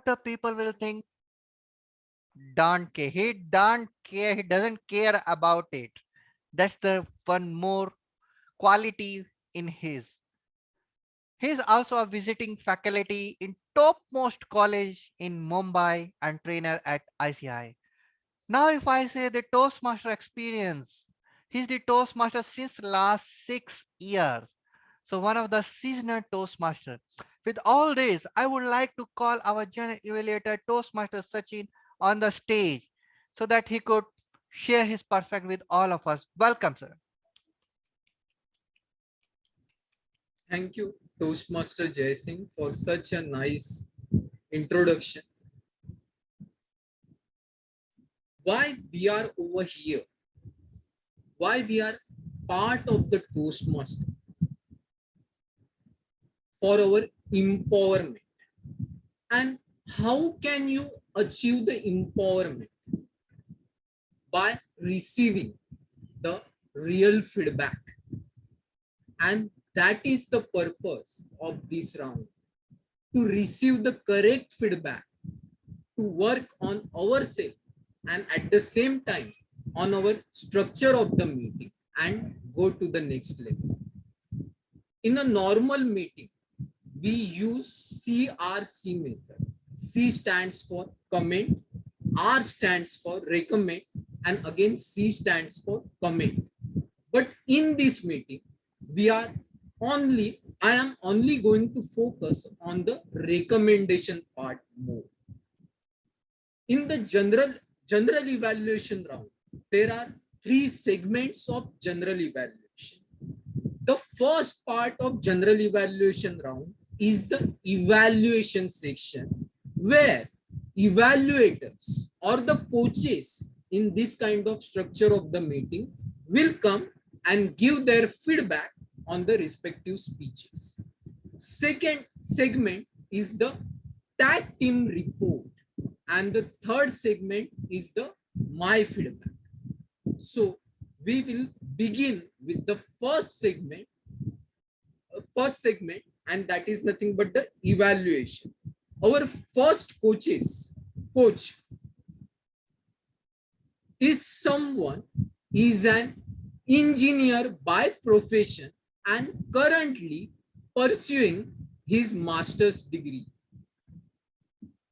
the people will think? Don't care. He don't care. He doesn't care about it. That's the one more quality in his. He is also a visiting faculty in topmost college in Mumbai and trainer at ICI. Now, if I say the Toastmaster experience, he's the Toastmaster since last 6 years. So one of the seasoned Toastmaster. With all this, I would like to call our general evaluator Toastmaster Sachin on the stage so that he could share his perspective with all of us. Welcome, sir. Thank you, Toastmaster Jai Singh, for such a nice introduction. Why we are over here? Why we are part of the Toastmaster? For our empowerment. And how can you achieve the empowerment? By receiving the real feedback. And that is the purpose of this round, to receive the correct feedback, to work on ourselves, and at the same time on our structure of the meeting and go to the next level. In a normal meeting, we use CRC method. C stands for comment, R stands for recommend, and again C stands for comment. But in this meeting, I am only going to focus on the recommendation part more. In the general evaluation round, there are 3 segments of general evaluation. The first part of general evaluation round is the evaluation section, where evaluators or the coaches in this kind of structure of the meeting will come and give their feedback on the respective speeches. Second segment is the tag team report, and the third segment is the my feedback. So we will begin with the first segment, and that is nothing but the evaluation. Our first coach is an engineer by profession and currently pursuing his master's degree.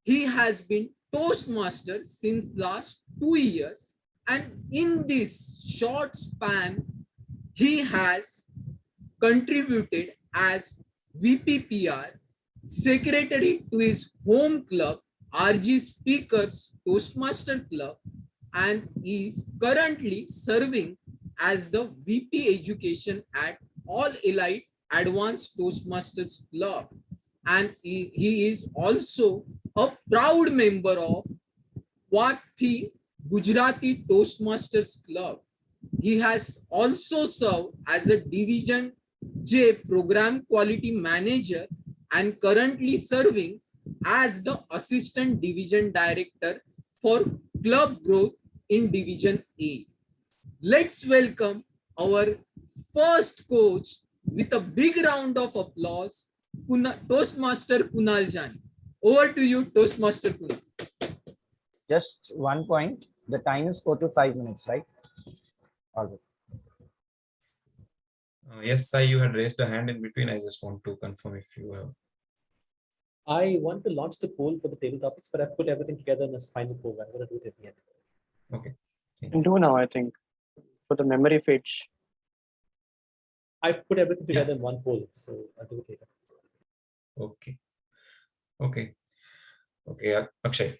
He has been Toastmaster since last 2 years, and in this short span, he has contributed as VPPR, secretary to his home club, RG Speakers Toastmaster Club, and is currently serving as the VP Education at All Elite Advanced Toastmasters Club. And he is also a proud member of Wathi Gujarati Toastmasters Club. He has also served as a Division J Program Quality Manager and currently serving as the Assistant Division Director for Club Growth in Division A. Let's welcome our first coach with a big round of applause, Toastmaster Kunal Jani. Over to you, Toastmaster Kunal. Just one point. The time is 4 to 5 minutes, right? All right. Yes, Sai, you had raised a hand in between. I just want to confirm if you have. I want to launch the poll for the table topics, but I've put everything together in this final poll. I'm going to do it at the end. Okay. Can do now, I think, for the memory fetch. I've put everything together in one poll, so I'll do it later. Okay, Akshay.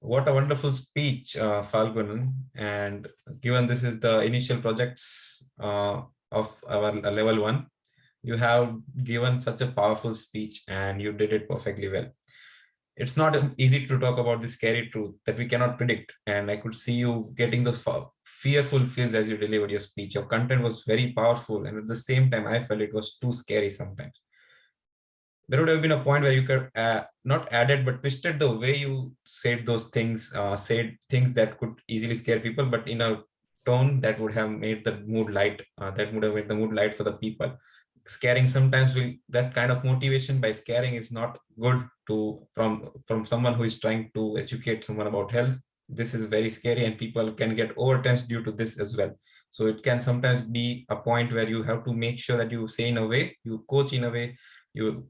What a wonderful speech, Falgun. And given this is the initial projects of our level 1, you have given such a powerful speech and you did it perfectly well. It's not easy to talk about the scary truth that we cannot predict. And I could see you getting those fearful feels as you delivered your speech. Your content was very powerful. And at the same time, I felt it was too scary sometimes. There would have been a point where you could not added, but twisted the way you said those things, said things that could easily scare people, but in a tone that would have made the mood light, that would have made the mood light for the people. scaring sometimes will, that kind of motivation by scaring is not good to from someone who is trying to educate someone about health. This is very scary and people can get overtense due to this as well. So it can sometimes be a point where you have to make sure that you say in a way, you coach in a way, you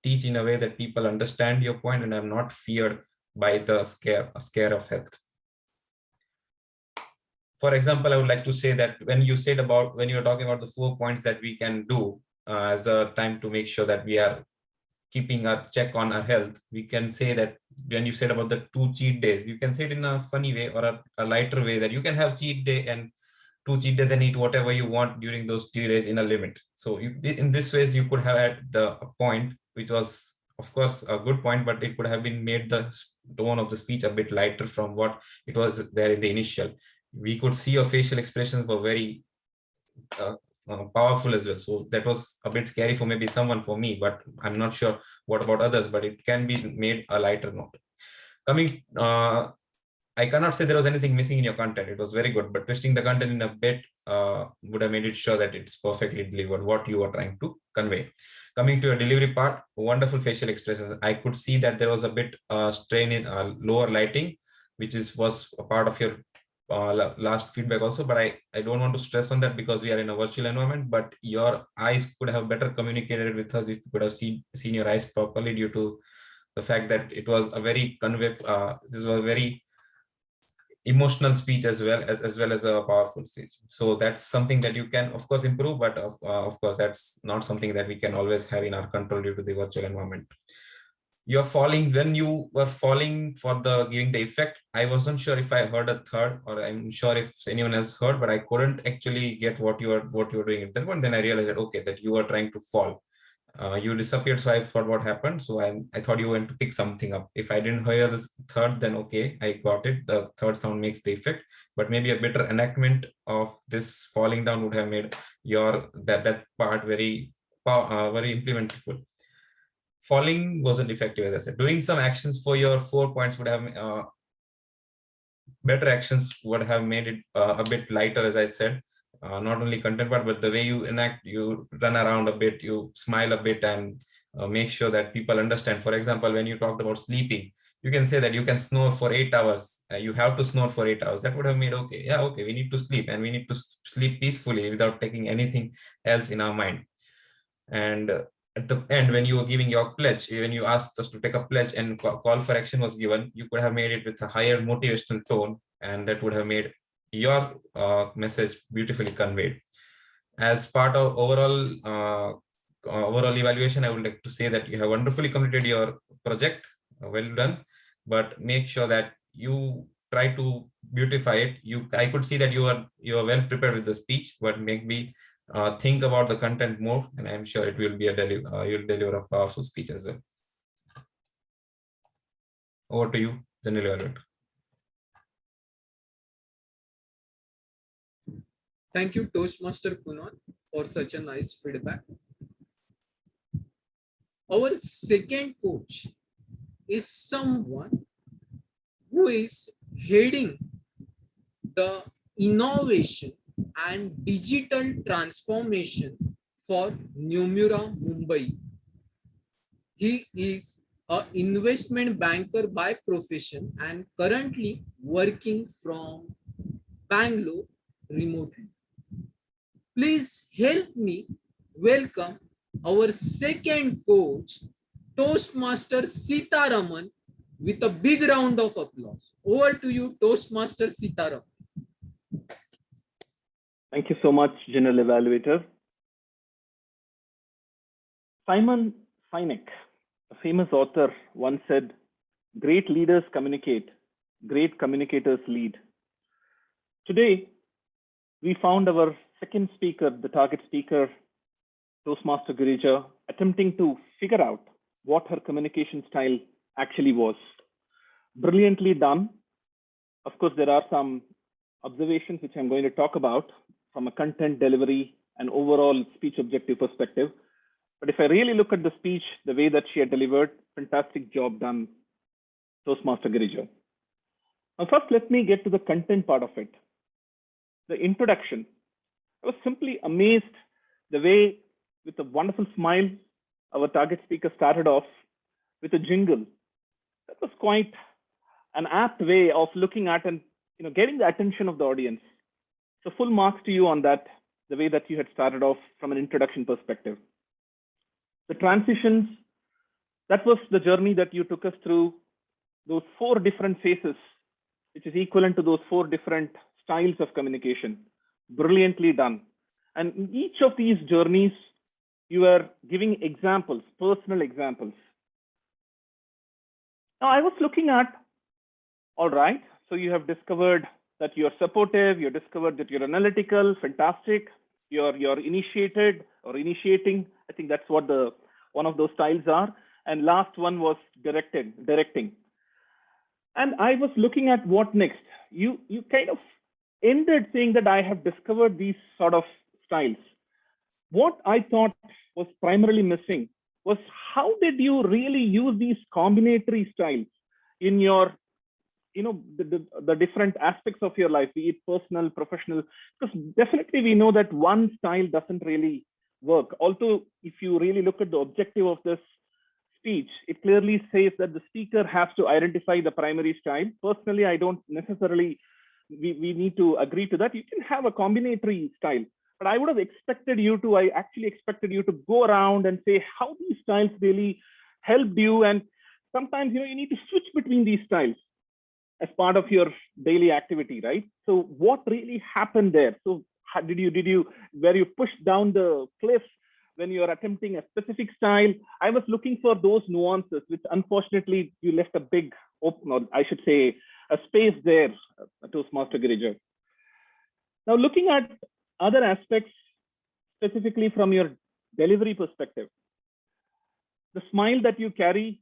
teach in a way that people understand your point and are not feared by the scare of health. For example, I would like to say that when you're talking about the 4 points that we can do as a time to make sure that we are keeping a check on our health, we can say that when you said about the 2 cheat days, you can say it in a funny way or a lighter way, that you can have cheat day and 2 cheat days and eat whatever you want during those 2 days in a limit. So in this ways, you could have at the point, which was of course a good point, but it could have been made the tone of the speech a bit lighter from what it was there in the initial. We could see your facial expressions were very powerful as well. So that was a bit scary for maybe someone, for me, but I'm not sure what about others, but it can be made a lighter note. I cannot say there was anything missing in your content. It was very good, but twisting the content in a bit would have made it sure that it's perfectly delivered what you are trying to convey. Coming to your delivery part, wonderful facial expressions. I could see that there was a bit strain in lower lighting, which was a part of your last feedback also, but I don't want to stress on that because we are in a virtual environment, but your eyes could have better communicated with us if you could have seen your eyes properly, due to the fact that it was a very this was a very emotional speech as well as a powerful speech. So that's something that you can of course improve, but of course that's not something that we can always have in our control due to the virtual environment. You're falling when you were falling for the giving the effect. I wasn't sure if I heard a third, or I'm sure if anyone else heard, but I couldn't actually get what you were doing at that point. Then I realized that okay, that you were trying to fall. You disappeared, so I thought what happened. So I thought you went to pick something up. If I didn't hear the third, then okay, I got it. The third sound makes the effect, but maybe a better enactment of this falling down would have made your that part very implementable. Falling wasn't effective, as I said. Doing some actions for your 4 points would have better actions would have made it a bit lighter, as I said. Not only content part, but the way you enact, you run around a bit, you smile a bit, and make sure that people understand. For example, when you talked about sleeping, you can say that you can snore for 8 hours. You have to snore for 8 hours. That would have made okay, yeah, okay, we need to sleep, and we need to sleep peacefully without taking anything else in our mind. And at the end, when you were giving your pledge, when you asked us to take a pledge and call for action was given, you could have made it with a higher motivational tone, and that would have made your message beautifully conveyed. As part of overall evaluation, I would like to say that you have wonderfully completed your project. Well done, but make sure that you try to beautify it. I could see that you are well prepared with the speech, but maybe think about the content more, and I'm sure it will be you'll deliver a powerful speech as well. Over to you, General Evaluator. Thank you, Toastmaster Kunal, for such a nice feedback. Our second coach is someone who is heading the innovation and digital transformation for Nomura Mumbai. He is an investment banker by profession and currently working from Bangalore remotely. Please help me welcome our second coach, Toastmaster Sitaraman, with a big round of applause. Over to you, Toastmaster Sitaraman. Thank you so much, General Evaluator. Simon Sinek, a famous author, once said, "Great leaders communicate, great communicators lead." Today, we found our second speaker, the target speaker, Toastmaster Girija, attempting to figure out what her communication style actually was. Brilliantly done. Of course, there are some observations which I'm going to talk about from a content delivery and overall speech objective perspective. But if I really look at the speech, the way that she had delivered, fantastic job done, Toastmaster Girija. Now, first, let me get to the content part of it. The introduction. I was simply amazed the way with a wonderful smile, our target speaker started off with a jingle. That was quite an apt way of looking at and getting the attention of the audience. So full marks to you on that, the way that you had started off from an introduction perspective. The transitions, that was the journey that you took us through, those 4 different phases, which is equivalent to those 4 different styles of communication. Brilliantly done. And in each of these journeys, you are giving examples, personal examples. Now, I was looking at, all right, so you have discovered that you're supportive, you discovered that you're analytical, fantastic, you're initiated or initiating. I think that's what one of those styles are. And last one was directing. And I was looking at what next. You kind of ended saying that I have discovered these sort of styles. What I thought was primarily missing was how did you really use these combinatory styles in your, the different aspects of your life, be it personal, professional, because definitely we know that one style doesn't really work. Although if you really look at the objective of this speech, it clearly says that the speaker has to identify the primary style. Personally, I don't necessarily, we need to agree to that. You can have a combinatory style, but I would have expected you to, I actually expected you to go around and say how these styles really helped you. And sometimes, you need to switch between these styles as part of your daily activity, right? So what really happened there? So how were you pushed down the cliff when you're attempting a specific style? I was looking for those nuances, which unfortunately you left a big open, or I should say a space there, Toastmaster Girija. Now looking at other aspects, specifically from your delivery perspective, the smile that you carry,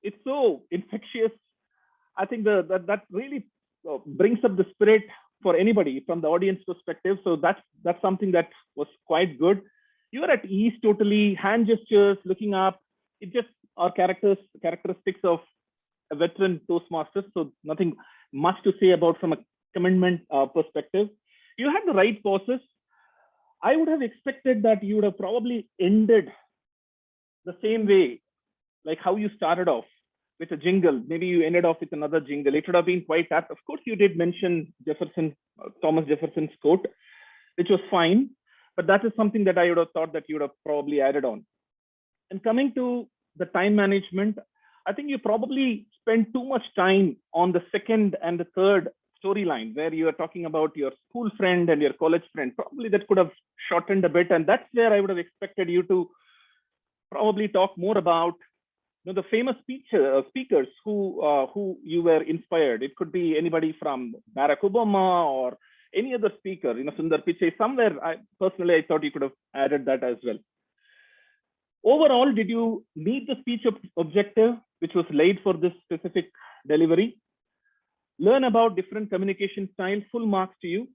it's so infectious. I think that really brings up the spirit for anybody from the audience perspective. So that's something that was quite good. You are at ease totally, hand gestures, looking up. It just are characteristics of a veteran Toastmaster. So nothing much to say about from a commitment perspective. You had the right pauses. I would have expected that you would have probably ended the same way, like how you started off with a jingle. Maybe you ended off with another jingle. It would have been quite apt. Of course, you did mention Thomas Jefferson's quote, which was fine, but that is something that I would have thought that you would have probably added on. And coming to the time management, I think you probably spent too much time on the second and the third storyline where you are talking about your school friend and your college friend. Probably that could have shortened a bit. And that's where I would have expected you to probably talk more about the famous speakers who you were inspired. It could be anybody from Barack Obama or any other speaker, Sundar Pichai. Somewhere, I thought you could have added that as well. Overall, did you meet the speech objective, which was laid for this specific delivery? Learn about different communication styles, full marks to you.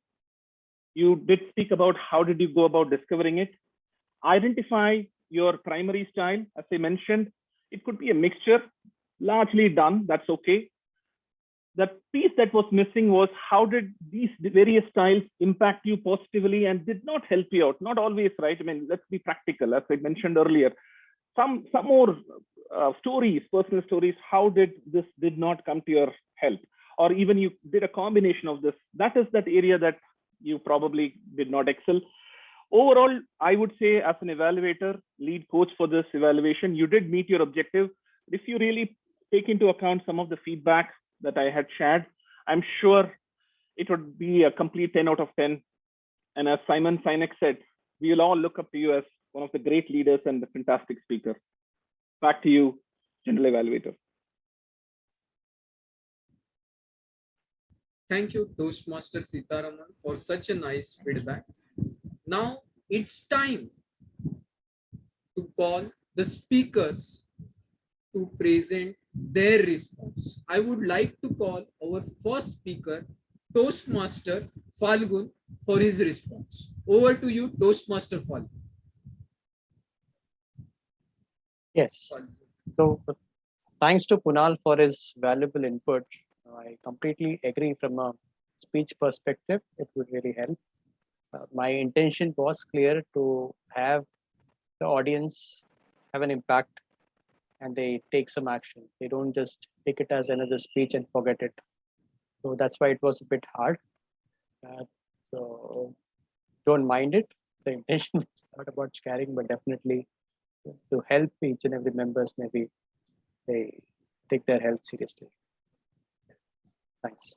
You did speak about how did you go about discovering it. Identify your primary style. As I mentioned, it could be a mixture, largely done, that's okay. The piece that was missing was how did these various styles impact you positively and did not help you out? Not always, right? I mean, let's be practical. As I mentioned earlier, some more stories, personal stories, how did this did not come to your help? Or even you did a combination of this. That is that area that you probably did not excel. Overall, I would say as an evaluator, lead coach for this evaluation, you did meet your objective. If you really take into account some of the feedback that I had shared, I'm sure it would be a complete 10 out of 10. And as Simon Sinek said, we will all look up to you as one of the great leaders and the fantastic speaker. Back to you, General Evaluator. Thank you, Toastmaster Sitaraman, for such a nice feedback. Now it's time to call the speakers to present their response. I would like to call our first speaker, Toastmaster Falgun, for his response. Over to you, Toastmaster Falgun. Yes. So thanks to Kunal for his valuable input. I completely agree from a speech perspective. It would really help. My intention was clear to have the audience have an impact and they take some action. They don't just take it as another speech and forget it. So that's why it was a bit hard. So don't mind it. The intention was not about scaring, but definitely to help each and every members. Maybe they take their health seriously. Thanks.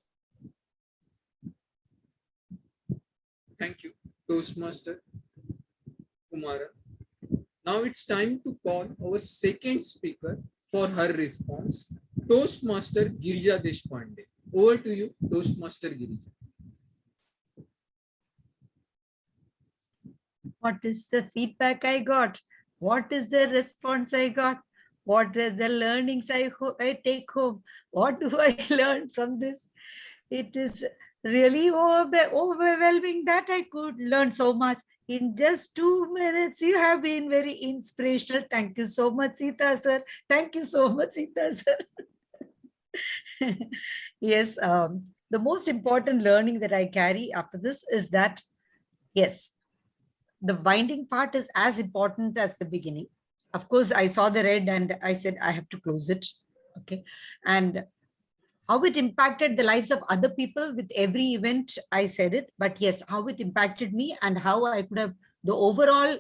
Thank you, Toastmaster Kumara. Now it's time to call our second speaker for her response, Toastmaster Girija Deshpande. Over to you, Toastmaster Girija. What is the feedback I got? What is the response I got? What are the learnings I take home? What do I learn from this? It is really overwhelming that I could learn so much. In just 2 minutes, you have been very inspirational. Thank you so much, Sita sir. Thank you so much, Sita sir. Yes, the most important learning that I carry after this is that, yes, the winding part is as important as the beginning. Of course, I saw the red and I said, I have to close it. Okay. And how it impacted the lives of other people with every event, I said it, but yes, how it impacted me and how I could have the overall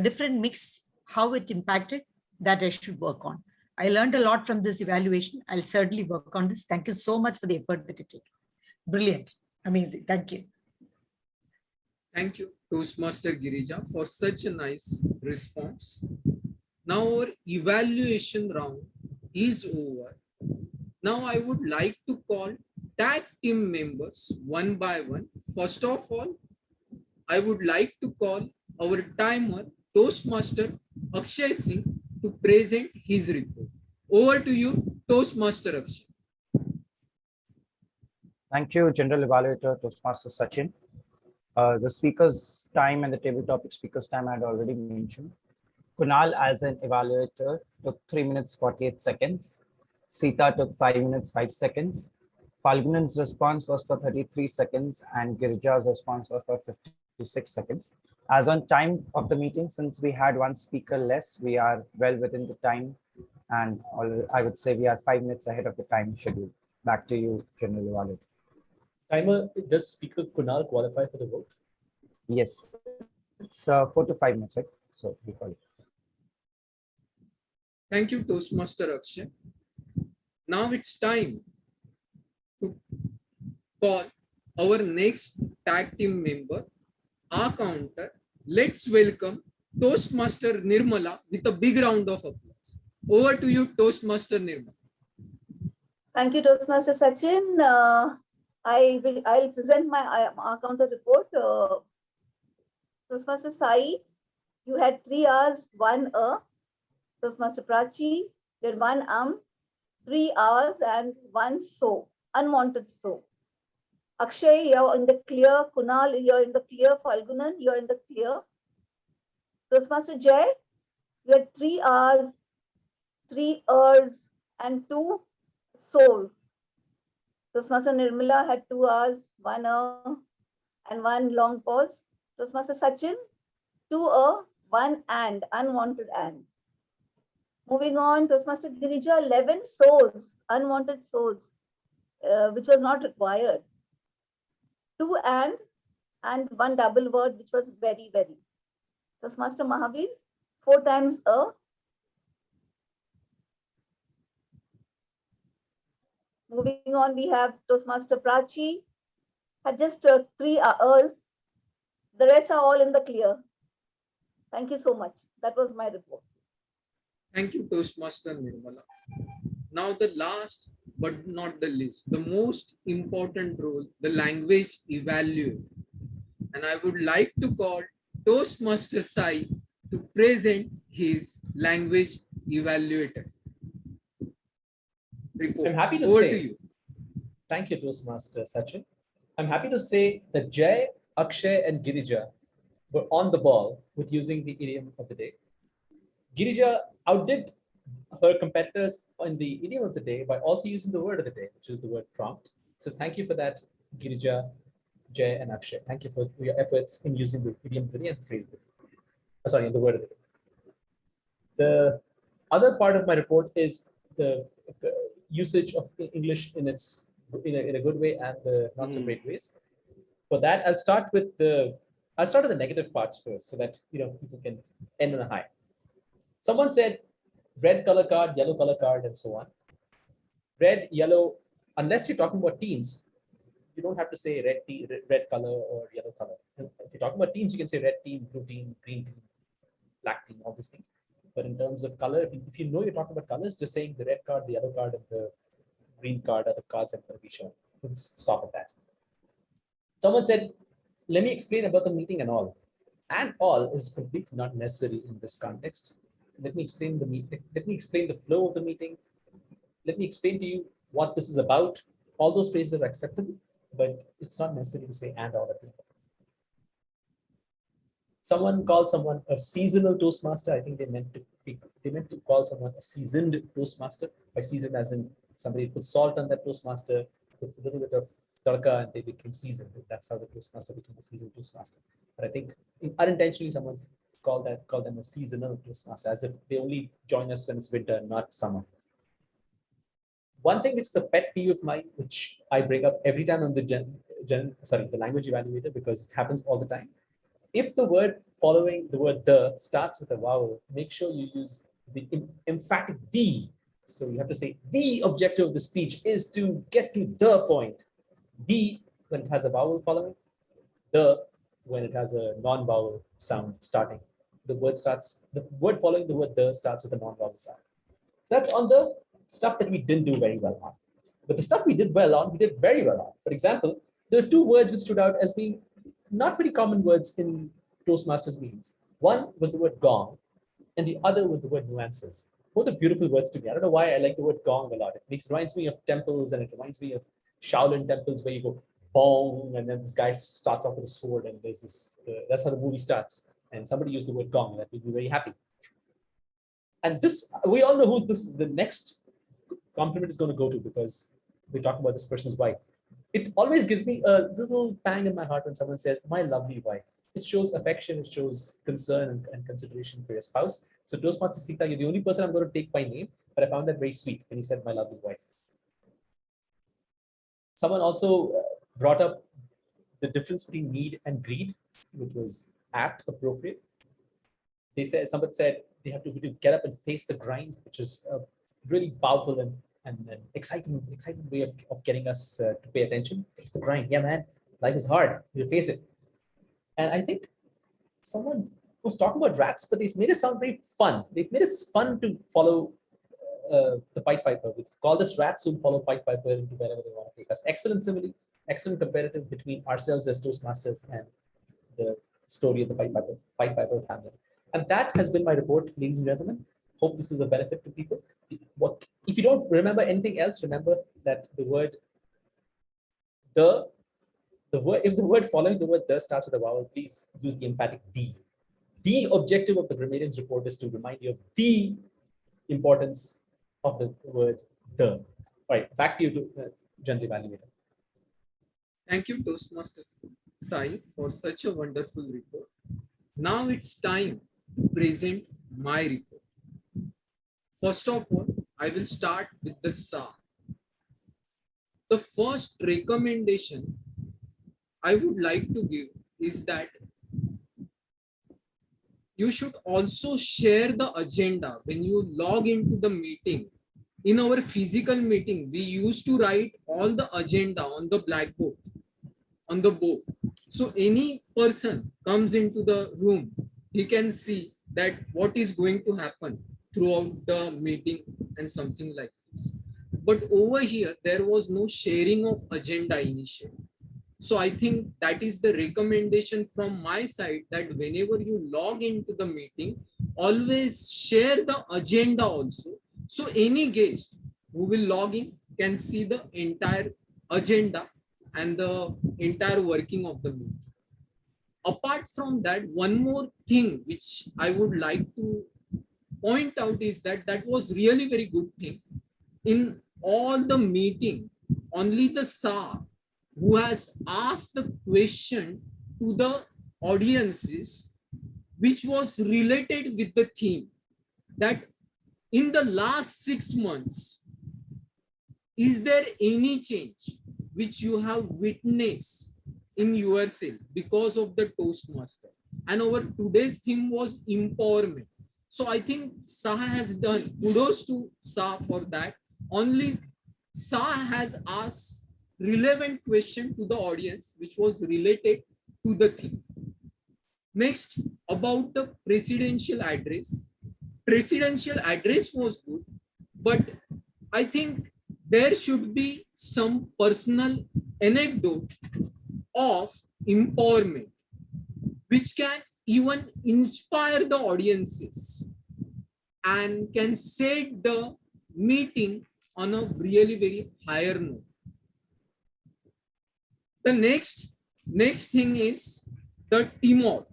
different mix, how it impacted, that I should work on. I learned a lot from this evaluation. I'll certainly work on this. Thank you so much for the effort that you take. Brilliant. Amazing. Thank you. Thank you, Toastmaster Girija, for such a nice response. Now our evaluation round is over. Now I would like to call tag team members one by one. First of all, I would like to call our timer, Toastmaster Akshay Singh, to present his report. Over to you, Toastmaster Akshay. Thank you, General Evaluator Toastmaster Sachin. The speaker's time and the table topic speaker's time I had already mentioned. Kunal as an evaluator took 3 minutes 48 seconds. Sita took 5 minutes 5 seconds. Falgunan's response was for 33 seconds and Girija's response was for 56 seconds. As on time of the meeting, since we had one speaker less, we are well within the time, and I would say we are 5 minutes ahead of the time schedule. Back to you, General Evaluator. Timer, does Speaker Kunal qualify for the vote? Yes, it's 4 to 5 minutes, right? So we call it. Thank you, Toastmaster Akshay. Now it's time to call our next tag team member, our counter. Let's welcome Toastmaster Nirmala with a big round of applause. Over to you, Toastmaster Nirmala. Thank you, Toastmaster Sachin. I'll present my counter report. Toastmaster Sai, you had 3 hours, 1 Toastmaster Prachi did 1 3 hours and 1 so, unwanted so. Akshay, you're in the clear. Kunal, you're in the clear. Falgunan, you're in the clear. Toastmaster Jay, you had 3 hours, 3 and 2 souls. Toastmaster Nirmala had 2 hours, 1 and 1 long pause. Toastmaster Sachin, 2 1 and, unwanted and. Moving on, Toastmaster Girija, 11 souls, unwanted souls, which was not required. 2 and 1 double word, which was very, very. Toastmaster Mahavir, 4 times a. Moving on, we have Toastmaster Prachi, had just 3 hours. The rest are all in the clear. Thank you so much. That was my report. Thank you, Toastmaster Nirmala. Now the last but not the least, the most important role, the language evaluator. And I would like to call Toastmaster Sai to present his language evaluators report. I'm happy to Over say, to you. Thank you, Toastmaster Sachin. I'm happy to say that Jay, Akshay, and Girija were on the ball with using the idiom of the day. Girija outdid her competitors in the idiom of the day by also using the word of the day, which is the word prompt. So thank you for that, Girija, Jay, and Akshay. Thank you for your efforts in using the idiom of the day and phrase of the day. Sorry, the word of the day. The other part of my report is the usage of English in a good way and the not so great ways. For that, I'll start with the negative parts first, so that people can end on a high. Someone said red color card, yellow color card, and so on. Red, yellow, unless you're talking about teams, you don't have to say red color or yellow color. If you're talking about teams, you can say red team, blue team, green team, black team, all these things. But in terms of color, if you know you're talking about colors, just saying the red card, the yellow card, and the green card are the cards that are going to be shown. Let's stop at that. Someone said, let me explain about the meeting and all. And all is completely not necessary in this context. Let me explain the meeting. Let me explain the flow of the meeting. Let me explain to you what this is about. All those phrases are acceptable, but it's not necessary to say and all at the end. Someone called someone a seasonal Toastmaster. I think they meant to call someone a seasoned Toastmaster. By seasoned as in somebody put salt on that Toastmaster, puts a little bit of tadka, and they became seasoned. That's how the Toastmaster became a seasoned Toastmaster. But I think unintentionally someone's called them a seasonal Toastmaster, as if they only join us when it's winter, not summer. One thing which is a pet peeve of mine, which I bring up every time on the language evaluator, because it happens all the time. If the word following the word the starts with a vowel, make sure you use the emphatic the. So you have to say the objective of the speech is to get to the point. The when it has a vowel following, the when it has a non-vowel sound starting. The word following the word the starts with a non-vowel sound. So that's on the stuff that we didn't do very well on. But the stuff we did well on, we did very well on. For example, there are two words which stood out as being not very common words in Toastmasters meetings. One was the word gong, and the other was the word nuances. Both are beautiful words to me. I don't know why I like the word gong a lot. It reminds me of temples, and it reminds me of Shaolin temples where you go bong, and then this guy starts off with a sword, and there's this. That's how the movie starts. And somebody used the word gong. That made me very happy. And this, we all know who the next compliment is going to go to, because we talk about this person's wife. It always gives me a little pang in my heart when someone says, my lovely wife. It shows affection, it shows concern and consideration for your spouse. So Toastmaster Sita, you're the only person I'm going to take by name, but I found that very sweet when he said, my lovely wife. Someone also brought up the difference between need and greed, which was apt, appropriate. Somebody said they have to get up and face the grind, which is a really powerful and exciting way of getting us to pay attention. Face the grind. Yeah, man, life is hard. You face it. And I think someone was talking about rats, but they made it sound very fun. They've made it fun to follow the Pied Piper. We call this rats who follow Pied Piper into wherever they want to take us. Excellent simile, excellent comparative between ourselves as Toastmasters and the story of the Pied Piper of Hamlet. And that has been my report, ladies and gentlemen. Hope this was a benefit to people. If you don't remember anything else, remember that the word if the word following the word the starts with a vowel, please use the emphatic the. The objective of the grammarian's report is to remind you of the importance of the word the. All right, back to you, General Evaluator. Thank you, Toastmasters Sai, for such a wonderful report. Now it's time to present my report. First of all, I will start with the SA. The first recommendation I would like to give is that you should also share the agenda when you log into the meeting. In our physical meeting, we used to write all the agenda on the blackboard, on the board. So any person comes into the room, he can see that what is going to happen throughout the meeting and something like this. But over here, there was no sharing of agenda initially. So I think that is the recommendation from my side, that whenever you log into the meeting, always share the agenda also. So any guest who will log in can see the entire agenda and the entire working of the meeting. Apart from that, one more thing which I would like to point out is that was really very good thing. In all the meeting, only the SA who has asked the question to the audiences which was related with the theme. that in the last 6 months, is there any change which you have witnessed in yourself because of the Toastmaster? And our today's theme was empowerment. So I think Saha has done, kudos to Saha for that. Only Saha has asked relevant question to the audience, which was related to the theme. Next, about the presidential address. Presidential address was good, but I think there should be some personal anecdote of empowerment, which can even inspire the audiences and can set the meeting on a really very higher note. The next thing is the Timor.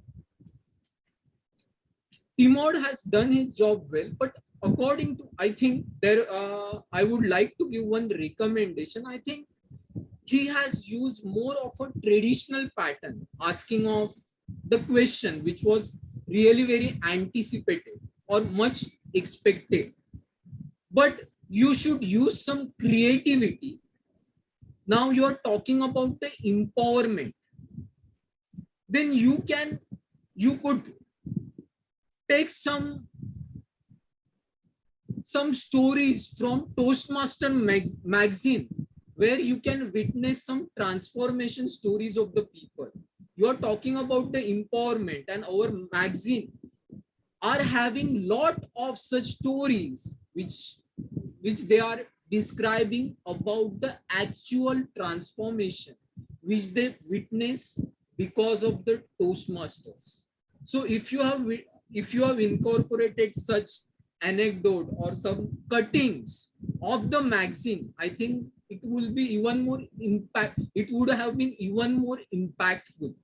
Timor has done his job well, but according to, I think there, I would like to give one recommendation. I think he has used more of a traditional pattern, asking of the question, which was really very anticipated or much expected. But you should use some creativity. Now you are talking about the empowerment. Then you could take some stories from Toastmaster magazine, where you can witness some transformation stories of the people. You are talking about the empowerment, and our magazine are having lot of such stories which they are describing about the actual transformation which they witness because of the Toastmasters. So if you have incorporated such anecdote or some cuttings of the magazine, I think it will be even more impact. It would have been even more impactful.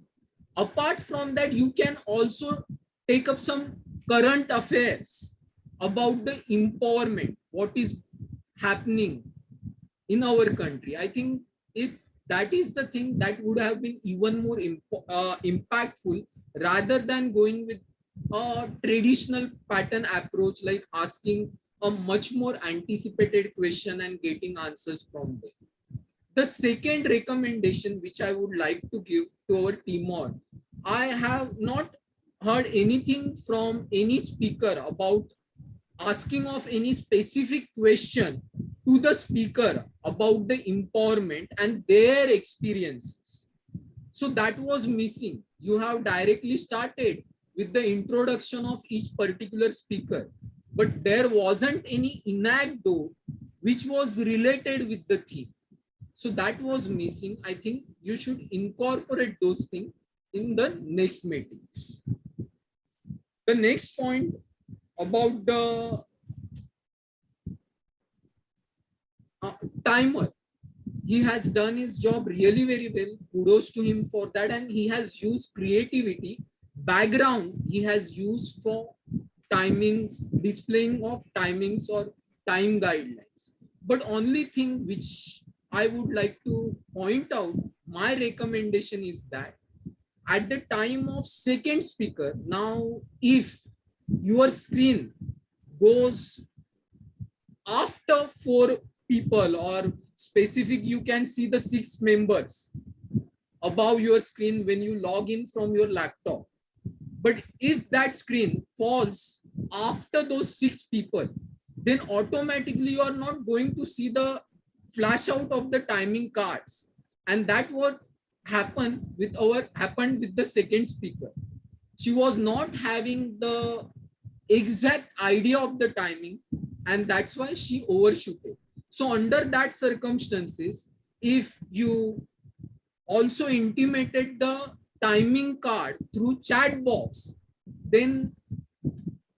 Apart from that, you can also take up some current affairs about the empowerment, what is happening in our country. I think if that is the thing, that would have been even more impactful, rather than going with a traditional pattern approach, like asking a much more anticipated question and getting answers from them. The second recommendation which I would like to give to our Timor, I have not heard anything from any speaker about asking of any specific question to the speaker about the empowerment and their experiences. So that was missing. You have directly started with the introduction of each particular speaker, but there wasn't any anecdote which was related with the theme. So that was missing. I think you should incorporate those things in the next meetings. The next point about the timer. He has done his job really very well. Kudos to him for that. And he has used creativity. Background he has used for timings, displaying of timings or time guidelines. But only thing which I would like to point out, my recommendation is that at the time of second speaker, now if your screen goes after 4 people or specific, you can see the 6 members above your screen when you log in from your laptop. But if that screen falls after those 6 people, then automatically you are not going to see the flash out of the timing cards. And that what happened with the second speaker. She was not having the exact idea of the timing, and that's why she overshooted. So under that circumstances, if you also intimated the timing card through chat box, then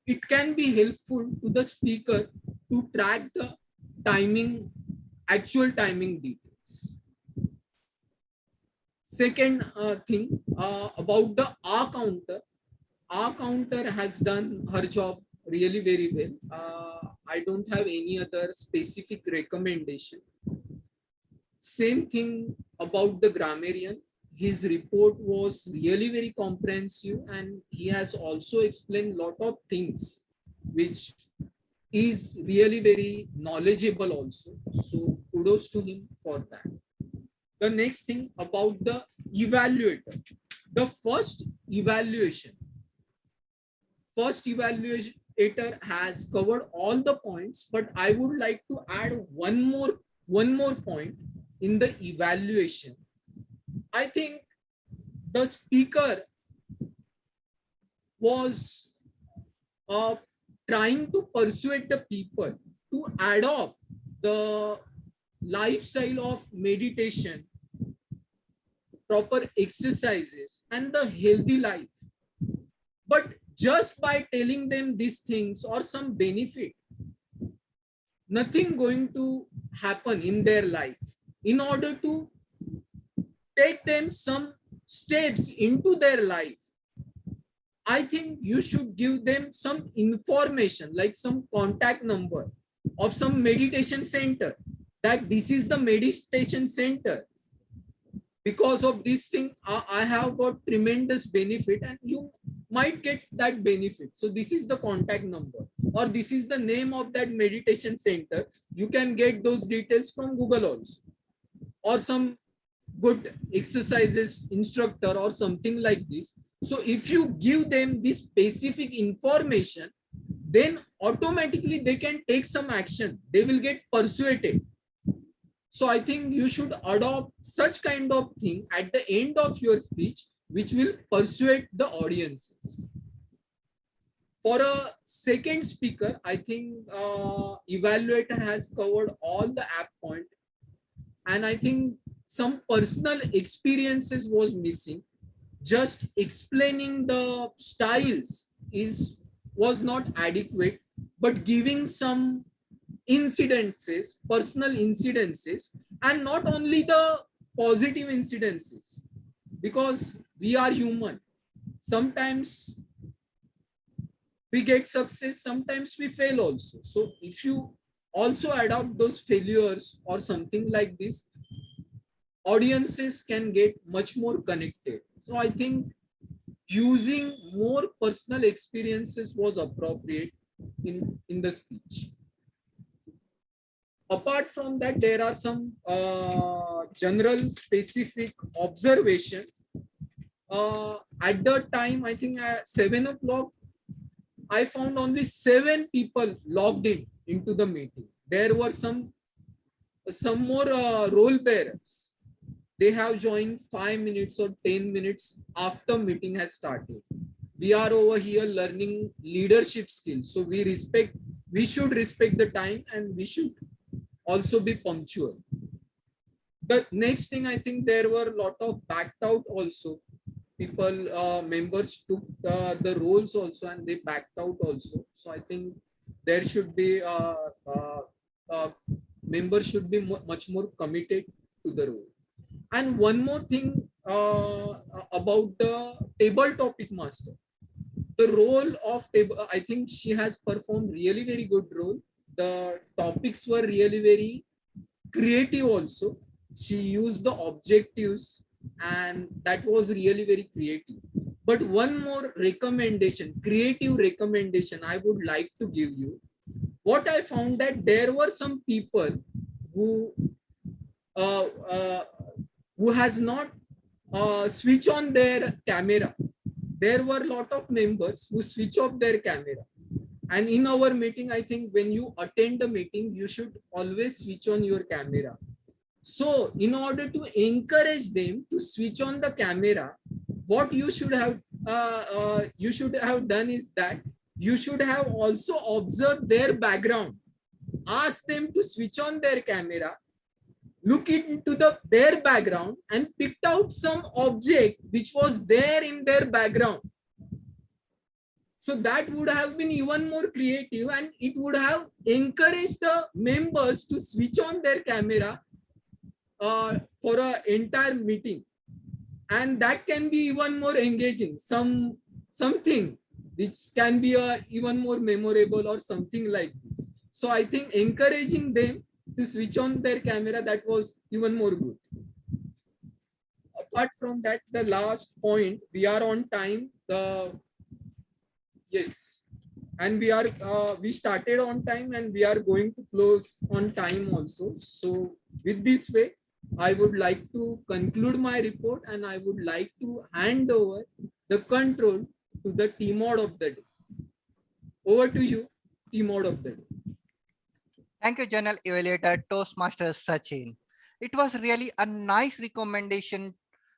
it can be helpful to the speaker to track the timing, actual timing details. Second thing about the R counter. R counter has done her job really very well. I don't have any other specific recommendation. Same thing about the grammarian. His report was really very comprehensive, and he has also explained a lot of things which is really very knowledgeable also. So kudos to him for that. The next thing about the evaluator. The first evaluator has covered all the points, but I would like to add one more point in the evaluation. I think the speaker was trying to persuade the people to adopt the lifestyle of meditation, proper exercises, and the healthy life. But just by telling them these things or some benefit, nothing going to happen in their life. In order to take them some steps into their life, I think you should give them some information, like some contact number of some meditation center, that this is the meditation center. Because of this thing, I have got tremendous benefit, and you might get that benefit. So this is the contact number, or this is the name of that meditation center. You can get those details from Google also, or some good exercises instructor or something like this. So if you give them this specific information, then automatically they can take some action. They will get persuaded. So I think you should adopt such kind of thing at the end of your speech, which will persuade the audiences. For a second speaker, I think evaluator has covered all the app point, and I think some personal experiences was missing. Just explaining the styles was not adequate, but giving some incidences, personal incidences, and not only the positive incidences, because we are human. Sometimes we get success, sometimes we fail also. So if you also adopt those failures or something like this, audiences can get much more connected. So I think using more personal experiences was appropriate in the speech. Apart from that, there are some general specific observation. At the time, I think at 7 o'clock, I found only 7 people logged into the meeting. There were some more role bearers. They have joined 5 minutes or 10 minutes after meeting has started. We are over here learning leadership skills. So we should respect the time, and we should also be punctual. The next thing, I think there were a lot of backed out also. People, members took the roles also, and they backed out also. So I think there should be members should be much more committed to the role. And one more thing about the table topic master. The role of table, I think she has performed really very good role. The topics were really very creative also. She used the objectives, and that was really very creative. But one more recommendation, creative recommendation I would like to give you. What I found that there were some people who has not switch on their camera. There were a lot of members who switch off their camera. And in our meeting, I think when you attend the meeting, you should always switch on your camera. So in order to encourage them to switch on the camera, what you should have done is that you should have also observed their background. Ask them to switch on their camera, look into their background, and picked out some object which was there in their background. So that would have been even more creative, and it would have encouraged the members to switch on their camera for an entire meeting. And that can be even more engaging, something which can be even more memorable or something like this. So I think encouraging them to switch on their camera, that was even more good. Apart from that, the last point, we are on time. Yes, and we started on time and we are going to close on time also. So with this way, I would like to conclude my report and I would like to hand over the control to the T-Mod of the day. Over to you, T-Mod of the day. Thank you, General Evaluator Toastmaster Sachin. It was really a nice recommendation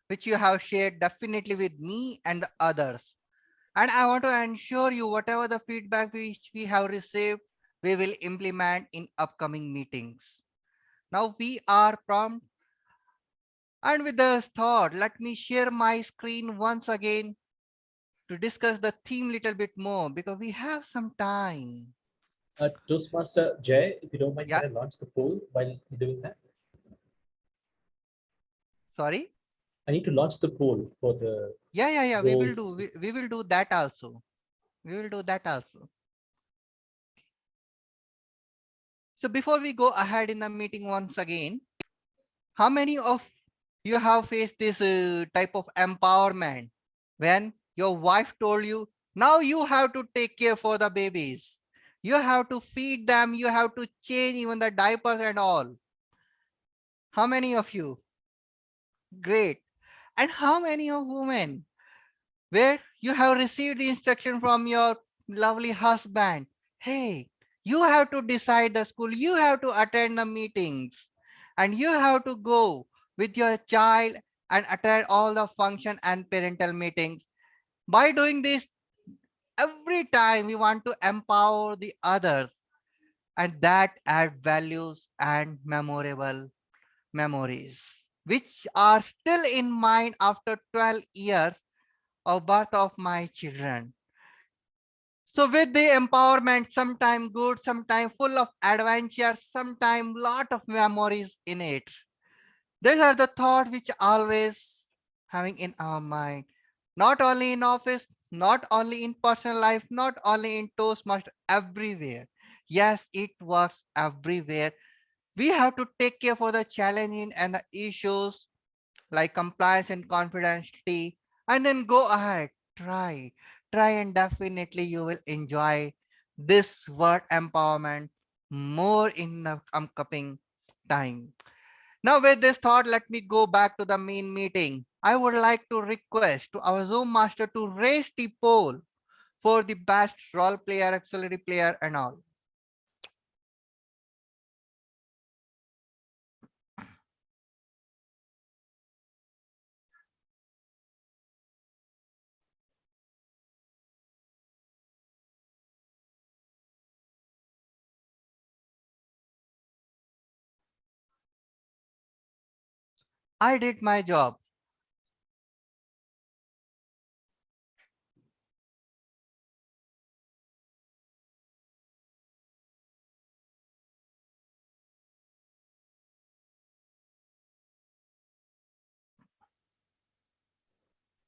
which you have shared definitely with me and the others. And I want to ensure you whatever the feedback which we have received, we will implement in upcoming meetings. Now we are prompt. And with this thought, let me share my screen once again to discuss the theme little bit more because we have some time. Toastmaster Jay, if you don't mind, Yeah. can I launch the poll while you're doing that? Sorry. I need to launch the poll for the. Yeah. We will roles. do. We will do that also. We will do that also. So before we go ahead in the meeting once again, how many of you have faced this type of empowerment when your wife told you, now you have to take care for the babies. You have to feed them. You have to change even the diapers and all. How many of you? Great. And how many of women where you have received the instruction from your lovely husband? Hey, you have to decide the school. You have to attend the meetings and you have to go with your child and attend all the function and parental meetings. By doing this, every time we want to empower the others and that add values and memorable memories, which are still in mind after 12 years of birth of my children. So with the empowerment, sometime good, sometime full of adventure, sometime lot of memories in it. These are the thoughts which always having in our mind, not only in office, not only in personal life, not only in Toastmaster, everywhere. Yes, it works everywhere. We have to take care for the challenging and the issues like compliance and confidentiality, and then go ahead, try, and definitely you will enjoy this word empowerment more in the upcoming time. Now with this thought, let me go back to the main meeting. I would like to request to our Zoom master to raise the poll for the best role player, auxiliary player and all. I did my job.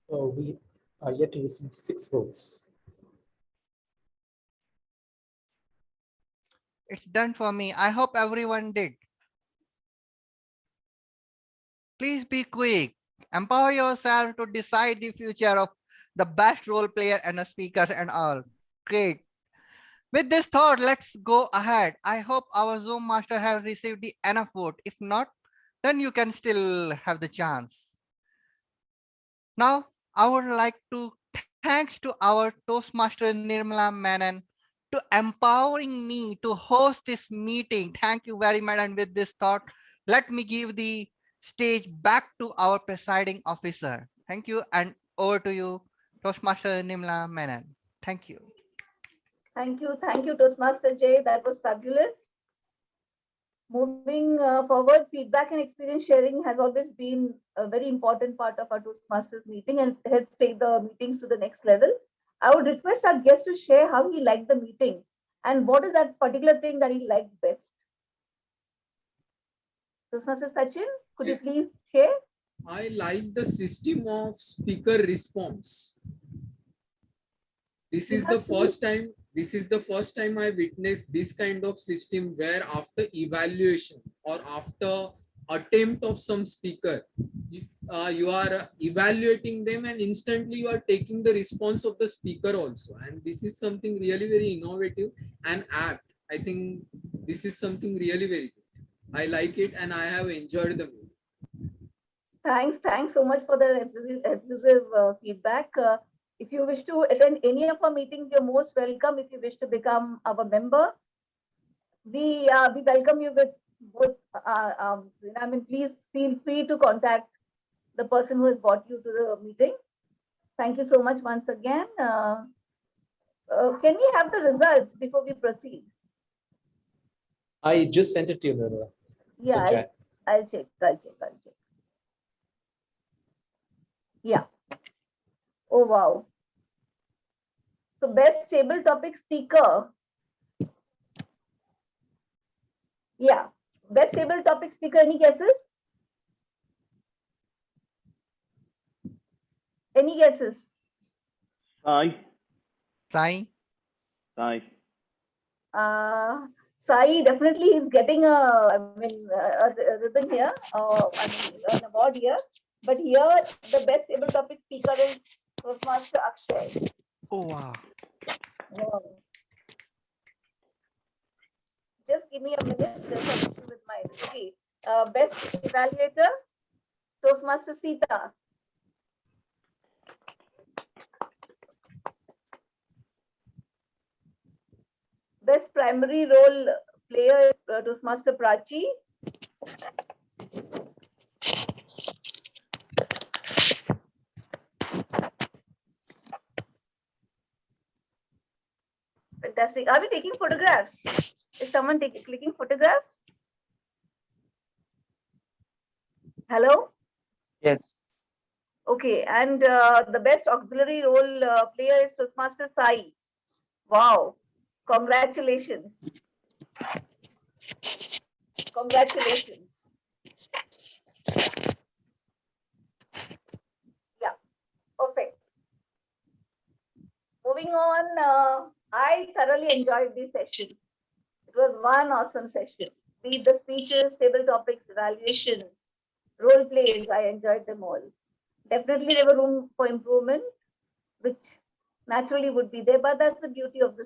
We are yet to receive 6 votes. It's done for me. I hope everyone did. Please be quick. Empower yourself to decide the future of the best role player and the speakers and all. Great. With this thought, let's go ahead. I hope our Zoom master have received the enough vote. If not, then you can still have the chance. Now, I would like to thanks to our Toastmaster Nirmala Menon to empowering me to host this meeting. Thank you very much. And with this thought, let me give the stage back to our presiding officer. Thank you. And over to you, Toastmaster Nirmala Menon. Thank you. Thank you, Toastmaster Jay. That was fabulous. Moving forward, feedback and experience sharing has always been a very important part of our Toastmasters meeting and helps take the meetings to the next level. I would request our guest to share how he liked the meeting and what is that particular thing that he liked best. Toastmaster Sachin, could Yes. you please share? I like the system of speaker response. This is the first time I witnessed this kind of system where after evaluation or after attempt of some speaker, you are evaluating them, and instantly you are taking the response of the speaker also. And this is something really very innovative and apt. I think this is something really very good. I like it and I have enjoyed the meeting. Thanks so much for the effusive feedback. If you wish to attend any of our meetings, you're most welcome. If you wish to become our member, we welcome you with both arms. I mean, please feel free to contact the person who has brought you to the meeting. Thank you so much once again. Can we have the results before we proceed? I just sent it to you, Nirmala. Yeah, So chat. I'll check. Yeah. Oh, wow. So best table topic speaker. Yeah. Best table topic speaker, any guesses? Any guesses? Sai. Sai. Sai. Sai definitely is getting a ribbon here, an award here. But here, the best table topic speaker is Toastmaster Akshay. Oh, wow. Wow. Just give me a minute. There's an issue with my okay. Best evaluator, Toastmaster Sita. Best primary role player is Toastmaster Prachi. Fantastic. Are we taking photographs? Is someone clicking photographs? Hello? Yes. Okay, and the best auxiliary role player is Toastmaster Sai. Wow. Congratulations. Congratulations. Yeah, perfect. Moving on, I thoroughly enjoyed this session. It was one awesome session. Be it the speeches, table topics, evaluation, role plays, I enjoyed them all. Definitely there were room for improvement, which naturally would be there, but that's the beauty of this